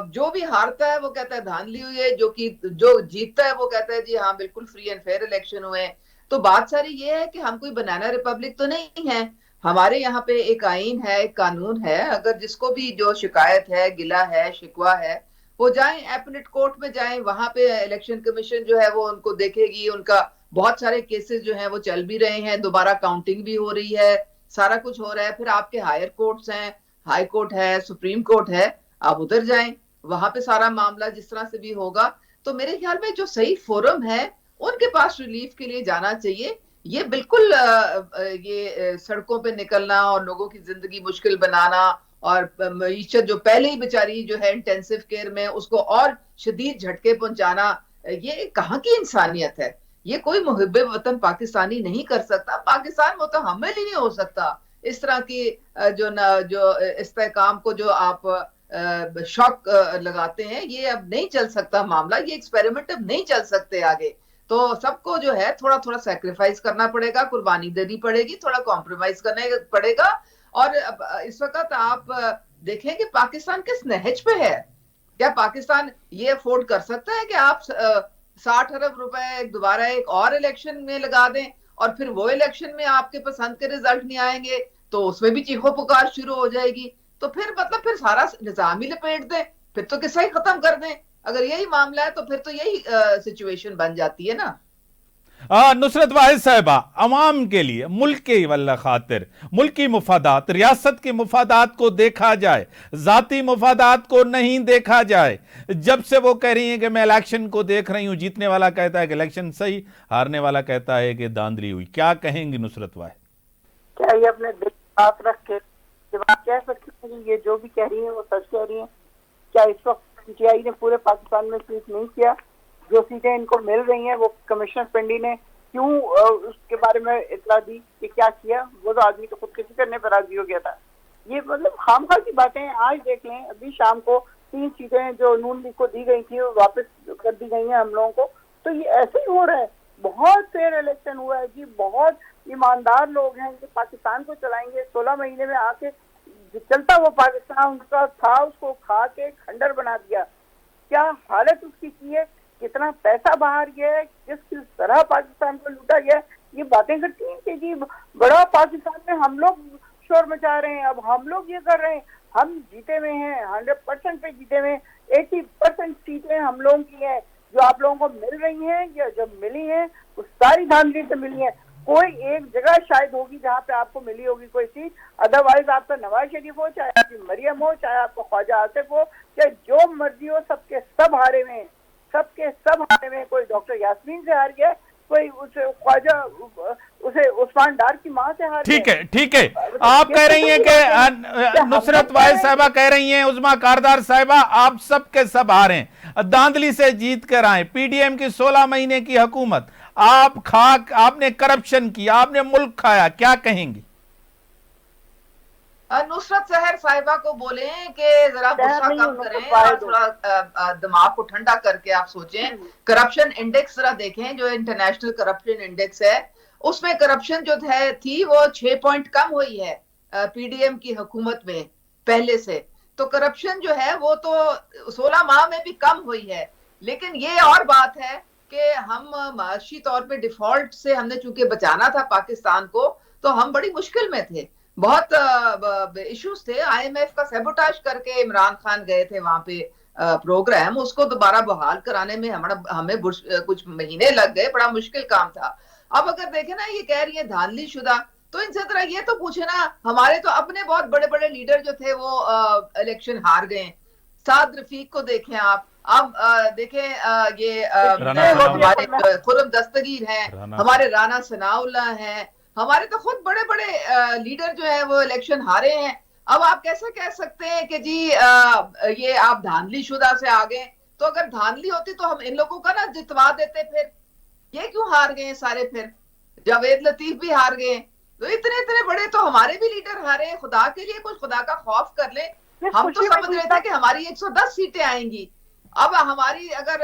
जो भी हारता है वो कहता है धांधली हुई है, जो जीतता है वो कहता है जी हाँ बिल्कुल फ्री एंड फेयर इलेक्शन हुए हैं। तो बात सारी ये है कि हम कोई बनाना रिपब्लिक तो नहीं है। हमारे यहाँ पे एक आईन है, एक कानून है। अगर जिसको भी जो शिकायत है, गिला है, शिकवा है, वो जाएं एपलेट कोर्ट में जाएं, वहां पे इलेक्शन कमीशन जो है वो उनको देखेगी, उनका बहुत सारे केसेस जो हैं वो चल भी रहे हैं, दोबारा काउंटिंग भी हो रही है, सारा कुछ हो रहा है। फिर आपके हायर कोर्ट्स हैं, हाई कोर्ट है, सुप्रीम कोर्ट है, आप उधर जाएं, वहां पे सारा मामला जिस तरह से भी होगा। तो मेरे ख्याल में जो सही फोरम है उनके पास रिलीफ के लिए जाना चाहिए। ये बिल्कुल ये सड़कों पे निकलना और लोगों की जिंदगी मुश्किल बनाना और मईशत जो पहले ही बेचारी जो है इंटेंसिव केयर में, उसको और शदीद झटके पहुंचाना, ये कहाँ की इंसानियत है? ये कोई मुहिब्बे वतन पाकिस्तानी नहीं कर सकता। पाकिस्तान मुतहम्मिल ही नहीं हो सकता इस तरह की जो इस्तेहकाम को जो आप शॉक लगाते हैं। ये अब नहीं चल सकता मामला, ये एक्सपेरिमेंट अब नहीं चल सकते आगे। तो सबको जो है थोड़ा थोड़ा सैक्रिफाइस करना पड़ेगा, कुर्बानी देनी पड़ेगी, थोड़ा कॉम्प्रोमाइज करना पड़ेगा। और इस वक्त आप देखें कि पाकिस्तान किस नहज पे है। क्या पाकिस्तान ये अफोर्ड कर सकता है कि आप 60 अरब रुपए दोबारा एक और इलेक्शन में लगा दें और फिर वो इलेक्शन में आपके पसंद के रिजल्ट नहीं आएंगे तो उसमें भी चीखो पुकार शुरू हो जाएगी? तो फिर मतलब फिर सारा निजाम ही लपेट दें, फिर तो किस्सा ही खत्म कर दें। अगर यही मामला है तो फिर तो यही सिचुएशन बन जाती है ना। नुसरत वाहिद साहिबा, अवाम के लिए, मुल्क के वल्ला खातिर, मुल्की मुफादात, रियासत के मुफादात को देखा जाए, जाती मुफादात को नहीं देखा जाए। जब से वो कह रही हैं कि मैं इलेक्शन को देख रही हूं, जीतने वाला कहता है कि इलेक्शन सही, हारने वाला कहता है कि धांधली हुई। क्या कहेंगी नुसरत वाहिद? क्या ये अपने दिल साफ रख के बात कह सकते हैं? ये जो भी कह रही है वो सच कह रही है? क्या इस वक्त पीटीआई ने पूरे पाकिस्तान में स्वीप नहीं किया? जो सीटें इनको मिल रही हैं वो कमिश्नर पिंडी ने क्यों उसके बारे में इतला दी कि क्या किया? वो तो आदमी तो खुदकुशी करने पर राजी हो गया था। ये मतलब खामखा की बातें। आज देख लें, अभी शाम को 3 सीटें जो नून लीग को दी गई थी वो वापस कर दी गई हैं हम लोगों को। तो ये ऐसे ही हो रहा है। बहुत फेयर इलेक्शन हुआ है जी, बहुत ईमानदार लोग हैं जो पाकिस्तान को चलाएंगे। 16 महीने में आके चलता वो पाकिस्तान उनका था, उसको खा के खंडर बना दिया। क्या हालत उसकी की है, कितना पैसा बाहर गया है, किस तरह पाकिस्तान को लूटा गया है। ये बातें करती हैं कि जी बड़ा पाकिस्तान में हम लोग शोर मचा रहे हैं, अब हम लोग ये कर रहे हैं, हम जीते हुए हैं, 100% पे जीते हुए, 80% सीटें हम लोगों की हैं। जो आप लोगों को मिल रही हैं या जब मिली हैं वो सारी धांधली से मिली है। कोई एक जगह शायद होगी जहाँ पे आपको मिली होगी कोई सीट, अदरवाइज आपका नवाज शरीफ हो, चाहे आपकी मरियम हो, चाहे आपको ख्वाजा आसिफ हो, चाहे जो मर्जी हो, सबके सब हारे में, सबके सब हारे में। कोई डॉक्टर यास्मीन से हार गया, कोई उसे ख्वाजा उसे उस्मान डार की मां से हार गया। ठीक है, ठीक है। आप कह रही हैं कि नुसरत वाहिद साहिबा कह रही हैं, उज़मा कारदार साहिबा, आप सब के सब हारे, धांधली से जीत कर आए। पीडीएम की 16 महीने की हुकूमत, आपने करप्शन किया, आपने मुल्क खाया, क्या कहेंगी? नुसरत सहर साहिबा को बोले कि जरा गुस्सा कम करें और थोड़ा दिमाग को ठंडा करके आप सोचें। करप्शन इंडेक्स जरा देखें, जो इंटरनेशनल करप्शन इंडेक्स है उसमें करप्शन जो थी वो 6 पॉइंट कम हुई है पीडीएम की हुकूमत में पहले से। तो करप्शन जो है वो तो 16 माह में भी कम हुई है। लेकिन ये और बात है कि हम माशी तौर पे डिफॉल्ट से हमने चूंकि बचाना था पाकिस्तान को, तो हम बड़ी मुश्किल में थे, बहुत इश्यूज थे। आईएमएफ का सैबोटाज करके इमरान खान गए थे वहां पे प्रोग्राम, उसको दोबारा बहाल कराने में हमें कुछ महीने लग गए, बड़ा मुश्किल काम था। अब अगर देखें ना, ये कह रही है धांधली शुदा, तो इनसे तरह ये तो पूछे ना, हमारे तो अपने बहुत बड़े बड़े लीडर जो थे वो इलेक्शन हार गए। साद रफीक को देखें आप, अब देखें ये हमारे खुरम दस्तगीर हैं, हमारे राना सनाउल्लाह हैं, हमारे तो खुद बड़े बड़े लीडर जो है वो इलेक्शन हारे हैं। अब आप कैसे कह सकते हैं कि जी ये आप धांधली शुदा से आ गए? तो अगर धांधली होती तो हम इन लोगों का ना जितवा देते, फिर ये क्यों हार गए सारे? फिर जावेद लतीफ भी हार गए, तो इतने इतने बड़े तो हमारे भी लीडर हारे हैं। खुदा के लिए कुछ खुदा का खौफ कर ले। हम तो समझ रहे थे कि हमारी 110 सीटें आएंगी, अब हमारी अगर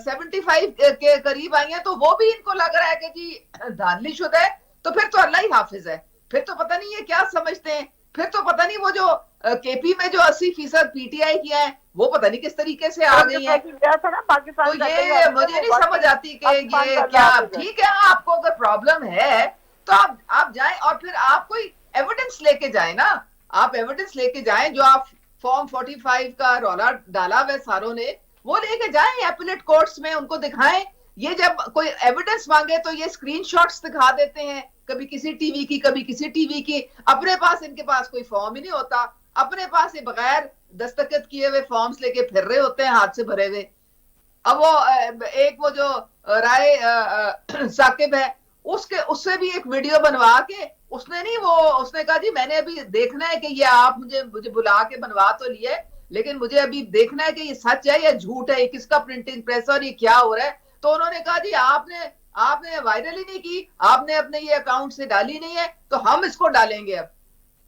75 के करीब आई हैं तो वो भी इनको लग रहा है कि जी धांधली शुदा है। तो फिर तो अल्लाह ही हाफिज है, फिर तो पता नहीं ये क्या समझते हैं, फिर तो पता नहीं वो जो केपी में जो 80% पीटीआई किया है वो पता नहीं किस तरीके से आ गई है। तो ये मुझे नहीं समझ आती कि ये क्या। ठीक है, आपको अगर प्रॉब्लम है तो आप जाएं और फिर आप कोई एविडेंस लेके जाएं ना, आप एविडेंस लेके जाएं। जो आप फॉर्म 45 का रौला डाला हुआ सारों ने, वो लेके जाएं एपीलेट कोर्ट्स में, उनको दिखाएं ये जब कोई एविडेंस मांगे तो ये स्क्रीनशॉट्स दिखा देते हैं, कभी किसी टीवी की, कभी किसी टीवी की। अपने पास इनके पास कोई फॉर्म ही नहीं होता, अपने पास ये बगैर दस्तखत किए हुए फॉर्म्स लेके फिर रहे होते हैं हाथ से भरे हुए। अब वो जो राय साकिब है, उससे भी एक वीडियो बनवा के उसने कहा जी मैंने अभी देखना है कि ये आप मुझे बुला के बनवा तो लिए, लेकिन मुझे अभी देखना है कि ये सच है या झूठ है, ये किसका प्रिंटिंग प्रेस और ये क्या हो रहा है। तो उन्होंने कहा जी आपने वायरल ही नहीं की, आपने अपने ये अकाउंट से डाली नहीं है, तो हम इसको डालेंगे अब।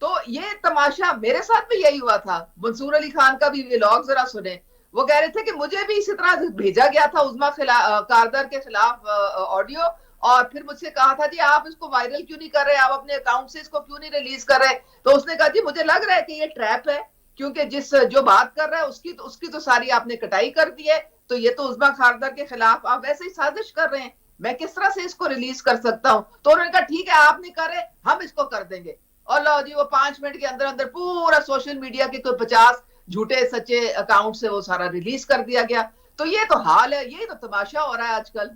तो ये तमाशा मेरे साथ भी यही हुआ था। मंसूर अली खान का भी व्लॉग जरा सुने, वो कह रहे थे कि मुझे भी इसी तरह भेजा गया था उज़मा कारदर के खिलाफ ऑडियो, और फिर मुझसे कहा था जी आप इसको वायरल क्यों नहीं कर रहे, आप अपने अकाउंट से इसको क्यों नहीं रिलीज कर रहे। तो उसने कहा जी मुझे लग रहा है कि ये ट्रैप है, क्योंकि जो बात कर रहा है उसकी तो सारी आपने कटाई कर दी है, तो ये तो उज़मा कारदर के खिलाफ आप वैसे ही साजिश कर रहे हैं, मैं किस तरह से इसको रिलीज कर सकता हूँ। तो उन्होंने कहा ठीक है आप नहीं कर रहे, हम इसको कर देंगे। और लो जी वो 5 मिनट के अंदर अंदर पूरा सोशल मीडिया के कोई 50 झूठे सच्चे अकाउंट से वो सारा रिलीज कर दिया गया। तो ये तो हाल है, ये तो तमाशा हो रहा है आजकल।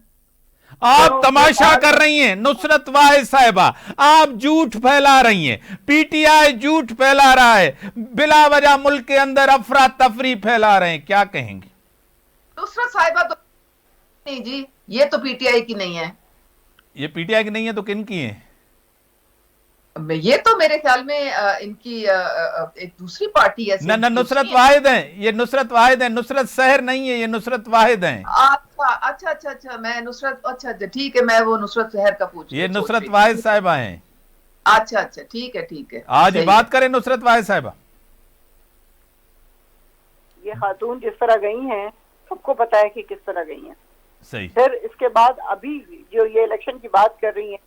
आप तमाशा कर रही हैं नुसरत वाहिद साहिबा, आप झूठ फैला रही हैं, पीटीआई झूठ फैला रहा है, बिला वजह मुल्क के अंदर अफरा तफरी फैला रहे हैं, क्या कहेंगे? नुसरत साहिबा तो नहीं जी, ये तो पीटीआई की नहीं है। ये पीटीआई की नहीं है तो किन की है? ये तो मेरे ख्याल में इनकी एक दूसरी पार्टी है। न नुसरत वाहिद है, ये नुसरत वाहिद है, नुसरत शहर नहीं है, ये नुसरत वाहिद है। अच्छा मैं नुसरत, अच्छा ठीक है, मैं वो नुसरत शहर का पूछ, ये नुसरत वाहिद साहिबा हैं। अच्छा ठीक है। आज बात करें नुसरत वाहिद साहिबा। ये खातून जिस तरह गई हैं सबको पता है कि किस तरह गई हैं। सही। फिर इसके बाद अभी जो ये इलेक्शन की बात कर रही हैं,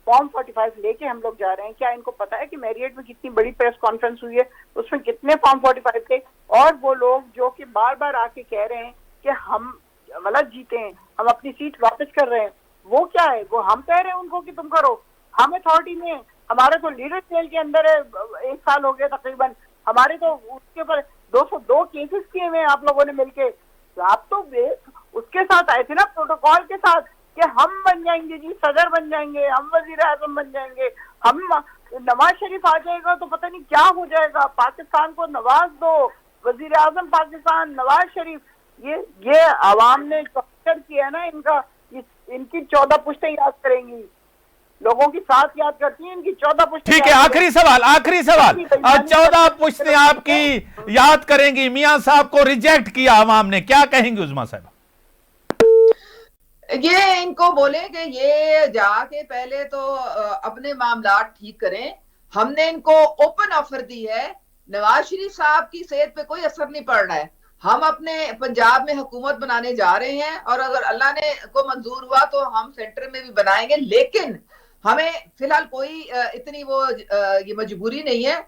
फॉर्म 45 लेके हम लोग जा रहे हैं, क्या इनको पता है कि मैरियट में कितनी बड़ी प्रेस कॉन्फ्रेंस हुई है, उसमें कितने फॉर्म 45 थे? और वो लोग जो कि बार बार आके कह रहे हैं कि हम गलत जीते हैं, हम अपनी सीट वापस कर रहे हैं, वो क्या है? वो हम कह रहे हैं उनको कि तुम करो, हम अथॉरिटी में, हमारे तो लीडर जेल के अंदर है, 1 साल हो गया तकरीबन, हमारे तो उसके ऊपर 202 केसेस किए हुए हैं आप लोगों ने मिलके। आप तो उसके साथ आए थे ना, प्रोटोकॉल के साथ, कि हम बन जाएंगे जी, सदर बन जाएंगे, हम वजीर आजम बन जाएंगे, हम नवाज शरीफ आ जाएगा तो पता नहीं क्या हो जाएगा, पाकिस्तान को नवाज दो, वजीर आजम पाकिस्तान नवाज शरीफ। ये आवाम ने टॉर्चर किया ना इनका, इनकी 14 पुश्तें याद करेंगी, लोगों की साथ याद करती हैं, इनकी 14 पुश्तें। ठीक है, आखिरी सवाल, 14 पुश्तें आपकी याद करेंगी। मियां साहब को रिजेक्ट किया आवाम ने, क्या कहेंगे उज़मा साहब? ये इनको बोले कि ये जाके पहले तो अपने मामला ठीक करें। हमने इनको ओपन ऑफर दी है, नवाज शरीफ साहब की सेहत पे कोई असर नहीं पड़ रहा है, हम अपने पंजाब में हुकूमत बनाने जा रहे हैं, और अगर अल्लाह ने को मंजूर हुआ तो हम सेंटर में भी बनाएंगे, लेकिन हमें फिलहाल कोई इतनी ये मजबूरी नहीं है।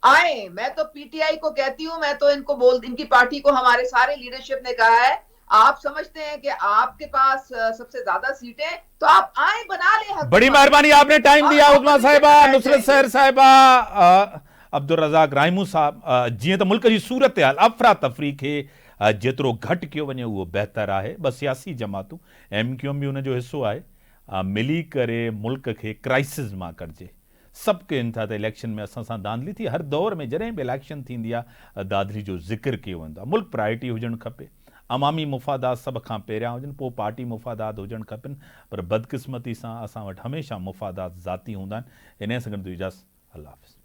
आए, मैं तो पीटीआई को कहती हूँ, मैं तो इनकी पार्टी को, हमारे सारे लीडरशिप ने कहा है, आप समझते हैं कि आपके पास सबसे ज्यादा सीटें, तो आप आए, बना ले। बड़ी मेहरबानी, आपने टाइम दिया उज़मा साहिबा, नुसरत शहर साहिबा, अब्दुल रज़ाक राइमू साहब। जीअं त मुल्क जी सूरत हाल अफरा तफरी खे जेतिरो घटि कयो वञे उहो बहितर आहे। ॿ सियासी जमातूं, MQM बि उन जो हिसो आहे, मिली करे मुल्क खे क्राइसिस मां कढिजे। सभु कनि था त इलेक्शन में असां सां धांधली थी, हर दौर में जॾहिं बि इलेक्शन थींदी आहे दादरी जो ज़िक्र कयो वेंदो आहे। मुल्क प्रायोरिटी हुजणु खपे, अवामी मुफ़ादात सभ खां पहिरियां हुजनि, पोइ पार्टी मुफ़ादात हुजणु खपनि, पर बदकिस्मती सां असां वटि हमेशह मुफ़ादात ज़ाती हूंदा आहिनि। इन सां गॾु इजाज़त, अल्लाह हाफ़िज़।